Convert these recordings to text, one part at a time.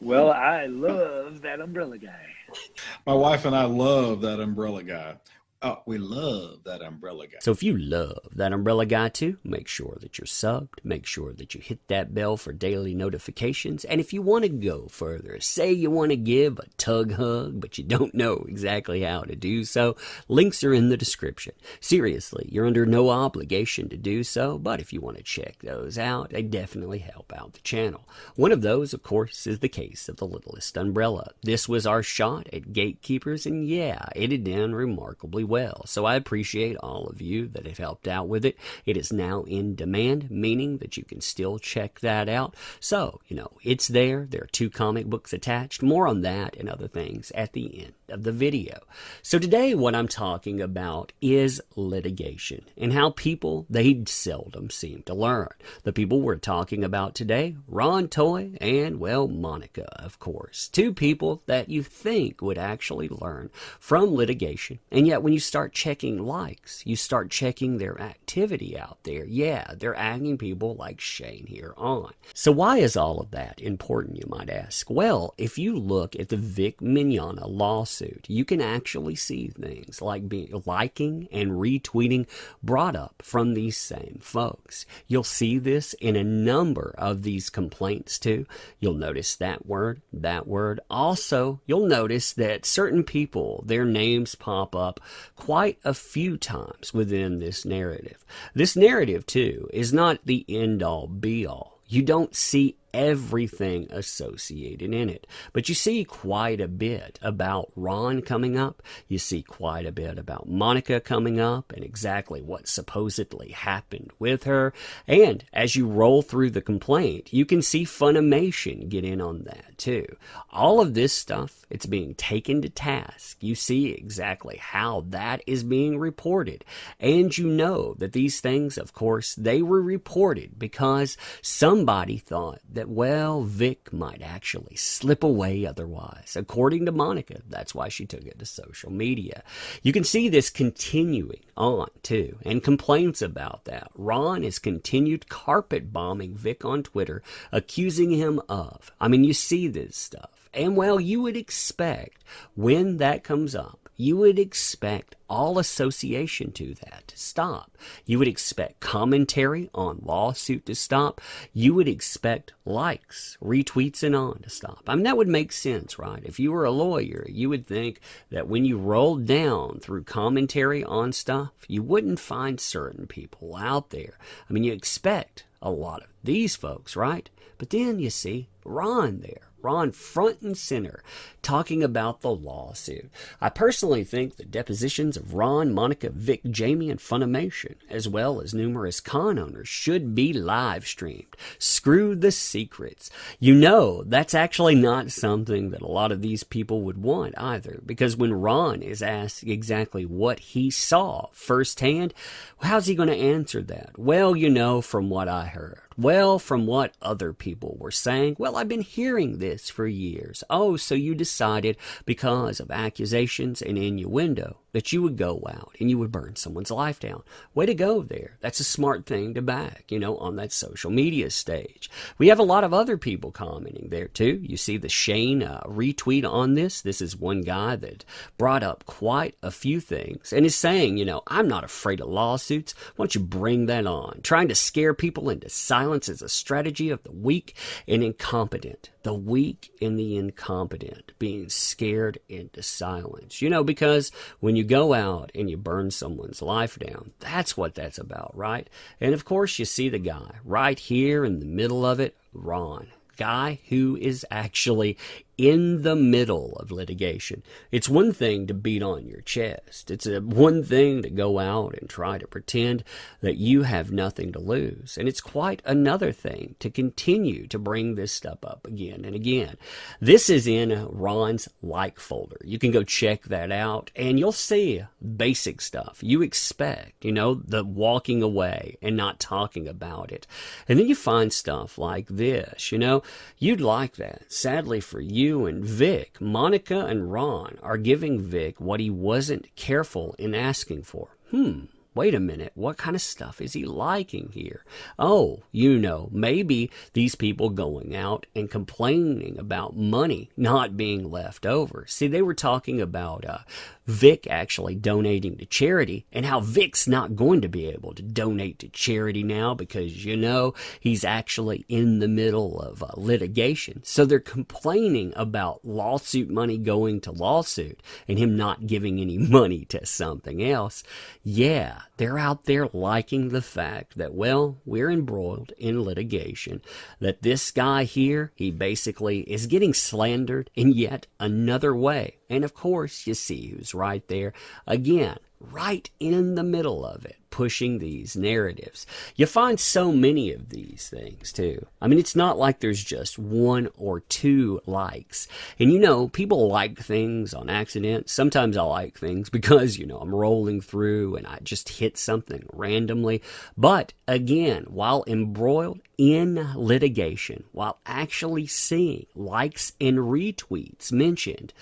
Well, I love that umbrella guy. My wife and I love that umbrella guy. We love that umbrella guy. So if you love that umbrella guy too, make sure that you're subbed, make sure that you hit that bell for daily notifications, and if you want to go further, say you want to give a tug hug, but you don't know exactly how to do so, links are in the description. Seriously, you're under no obligation to do so, but if you want to check those out, they definitely help out the channel. One of those, of course, is the case of the littlest umbrella. This was our shot at gatekeepers, and yeah, it had done remarkably well. So I appreciate all of you that have helped out with it. It is now in demand, meaning that you can still check that out. So, it's there. There are 2 comic books attached. More on that and other things at the end of the video. So today what I'm talking about is litigation and how people, they seldom seem to learn. The people we're talking about today, Ron Toye and, well, Monica, of course. 2 people that you think would actually learn from litigation. And yet when you start checking likes, you start checking their activity out there. Yeah, they're adding people like Shane here on. So why is all of that important, you might ask? Well, if you look at the Vic Mignogna lawsuit, you can actually see things like liking and retweeting brought up from these same folks. You'll see this in a number of these complaints too. You'll notice that word. Also, you'll notice that certain people, their names pop up quite a few times within this narrative. This narrative too is not the end-all be-all. You don't see everything associated in it, but you see quite a bit about Ron coming up. You see quite a bit about Monica coming up and exactly what supposedly happened with her. And as you roll through the complaint, you can see Funimation get in on that too. All of this stuff, it's being taken to task. You see exactly how that is being reported. And you know that these things, of course, they were reported because somebody thought that, well, Vic might actually slip away otherwise. According to Monica, that's why she took it to social media. You can see this continuing on too, and complaints about that. Ron has continued carpet bombing Vic on Twitter, accusing him of, you see this stuff. And well, you would expect when that comes up, you would expect all association to that to stop. You would expect commentary on lawsuit to stop. You would expect likes, retweets, and on to stop. That would make sense, right? If you were a lawyer, you would think that when you rolled down through commentary on stuff, you wouldn't find certain people out there. You expect a lot of these folks, right? But then you see Ron there. Ron front and center talking about the lawsuit. I personally think the depositions of Ron, Monica, Vic, Jamie, and Funimation, as well as numerous con owners, should be live streamed. Screw the secrets. That's actually not something that a lot of these people would want either, because when Ron is asked exactly what he saw firsthand, how's he going to answer that? Well, from what I heard. Well, from what other people were saying. Well, I've been hearing this for years. Oh, so you decided because of accusations and innuendo that you would go out and you would burn someone's life down. Way to go there. That's a smart thing to back, on that social media stage. We have a lot of other people commenting there too. You see the Shane retweet on this. This is one guy that brought up quite a few things and is saying, I'm not afraid of lawsuits. Why don't you bring that on? Trying to scare people into silence is a strategy of the weak and incompetent. The weak and the incompetent being scared into silence. Because when you go out and you burn someone's life down, that's what that's about, right? And of course, you see the guy right here in the middle of it, Ron. Guy who is actually in the middle of litigation. It's one thing to beat on your chest. It's one thing to go out and try to pretend that you have nothing to lose. And it's quite another thing to continue to bring this stuff up again and again. This is in Ron's like folder. You can go check that out and you'll see basic stuff you expect, the walking away and not talking about it. And then you find stuff like this, you'd like that. Sadly for you and Vic, Monica and Ron are giving Vic what he wasn't careful in asking for. wait a minute, what kind of stuff is he liking here? Oh, maybe these people going out and complaining about money not being left over. See, they were talking about Vic actually donating to charity, and how Vic's not going to be able to donate to charity now because, he's actually in the middle of litigation. So they're complaining about lawsuit money going to lawsuit and him not giving any money to something else. Yeah, they're out there liking the fact that, well, we're embroiled in litigation, that this guy here, he basically is getting slandered in yet another way. And of course, you see who's right there. Again, right in the middle of it, pushing these narratives. You find so many of these things, too. I mean, it's not like there's just one or two likes. And, people like things on accident. Sometimes I like things because, I'm rolling through and I just hit something randomly. But, again, while embroiled in litigation, while actually seeing likes and retweets mentioned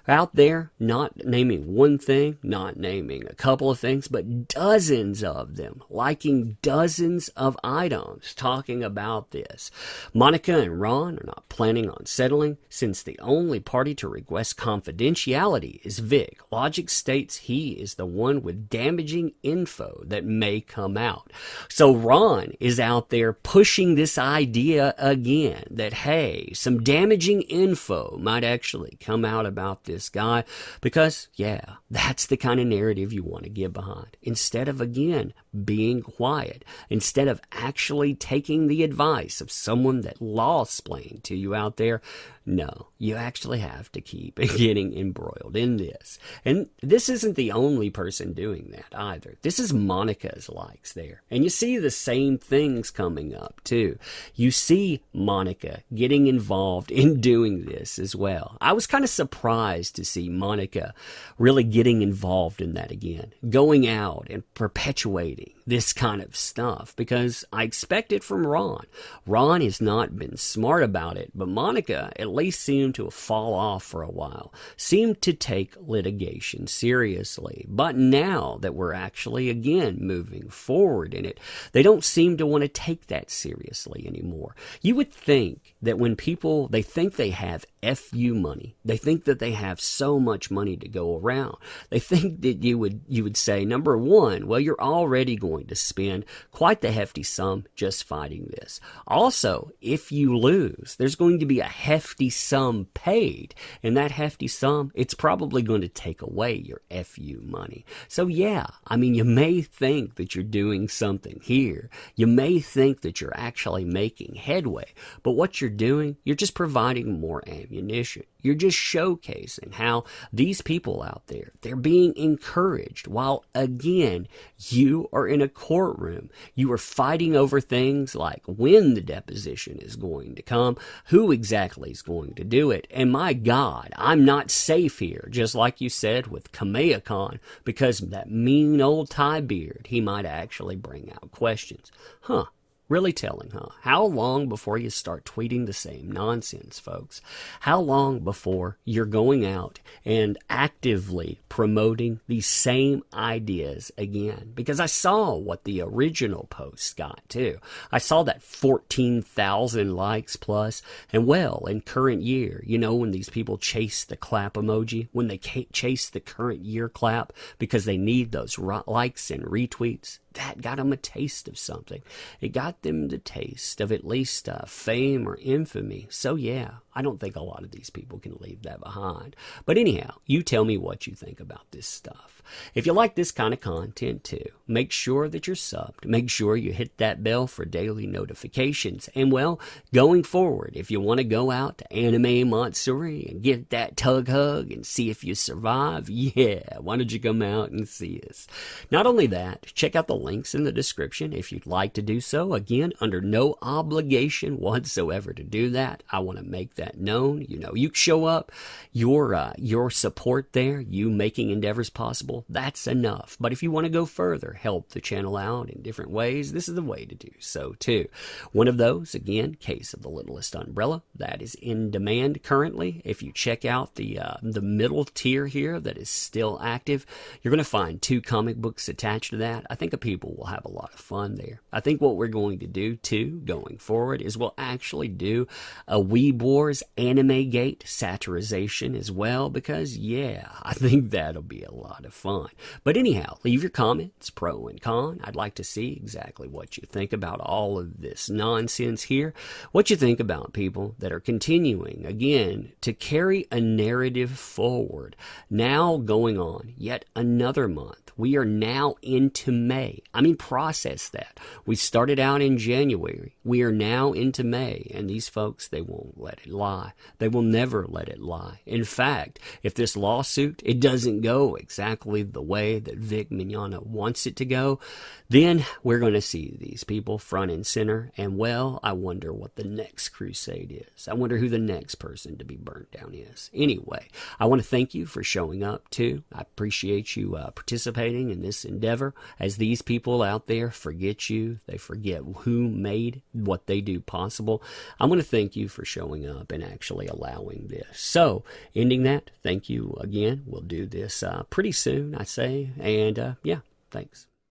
out there, not naming one thing, not naming a couple of things, but dozens of them, liking dozens of items, talking about this. Monica and Ron are not planning on settling since the only party to request confidentiality is Vic. Logic states he is the one with damaging info that may come out. So Ron is out there pushing this idea again that, hey, some damaging info might actually come out about this guy because, yeah, that's the kind of narrative you want to get behind. Instead of, again, being quiet, instead of actually taking the advice of someone that law-splained to you out there, no, you actually have to keep getting embroiled in this. And this isn't the only person doing that either. This is Monica's likes there. And you see the same things coming up too. You see Monica getting involved in doing this as well. I was kind of surprised to see Monica really getting involved in that again, going out and perpetuating this kind of stuff because I expect it from Ron. Ron has not been smart about it, but Monica at least seemed to fall off for a while, seemed to take litigation seriously. But now that we're actually again moving forward in it, they don't seem to want to take that seriously anymore. You would think that when people, they think they have FU money, they think that they have so much money to go around, they think that you would say, number one, well, you're already going to spend quite the hefty sum just fighting this. Also, if you lose, there's going to be a hefty sum paid, and that hefty sum, it's probably going to take away your FU money. So yeah, I mean, you may think that you're doing something here. You may think that you're actually making headway, but what you're doing, you're just providing more ammunition. You're just showcasing how these people out there, they're being encouraged while, again, you are in a courtroom. You are fighting over things like when the deposition is going to come, who exactly is going to do it. And my God, I'm not safe here, just like you said with Kamea Khan, because that mean old tie beard, he might actually bring out questions. Huh. Really telling, huh? How long before you start tweeting the same nonsense, folks? How long before you're going out and actively promoting these same ideas again? Because I saw what the original post got, too. I saw that 14,000 likes plus. And well, in current year, when these people chase the clap emoji, when they chase the current year clap because they need those likes and retweets, that got them a taste of something. It got them the taste of at least fame or infamy. So yeah, I don't think a lot of these people can leave that behind. But anyhow, you tell me what you think about this stuff. If you like this kind of content too, make sure that you're subbed. Make sure you hit that bell for daily notifications. And well, going forward, if you want to go out to Anime Matsuri and get that tug hug and see if you survive, yeah, why don't you come out and see us? Not only that, check out the links in the description if you'd like to do so. Again, under no obligation whatsoever to do that. I want to make that known. You know, you show up, your support there, you making endeavors possible, that's enough. But if you want to go further, help the channel out in different ways, this is the way to do so too. One of those, again, Case of the Littlest Umbrella, that is in demand currently. If you check out the middle tier here that is still active, you're going to find 2 comic books attached to that. I think the people will have a lot of fun there. I think what we're going to do too going forward is we'll actually do a Weeb Wars Anime Gate satirization as well, because yeah, I think that'll be a lot of fun. But anyhow, leave your comments, pro and con. I'd like to see exactly what you think about all of this nonsense here. What you think about people that are continuing, again, to carry a narrative forward. Now going on yet another month. We are now into May. I mean, process that. We started out in January. We are now into May. And these folks, they won't let it lie. They will never let it lie. In fact, if this lawsuit, it doesn't go exactly the way that Vic Mignogna wants it to go, then we're going to see these people front and center. And well, I wonder what the next crusade is. I wonder who the next person to be burnt down is. Anyway, I want to thank you for showing up too. I appreciate you participating in this endeavor. As these people out there forget you, they forget who made what they do possible. I'm going to thank you for showing up and actually allowing this. So, ending that, thank you again. We'll do this pretty soon, I say. And yeah, thanks.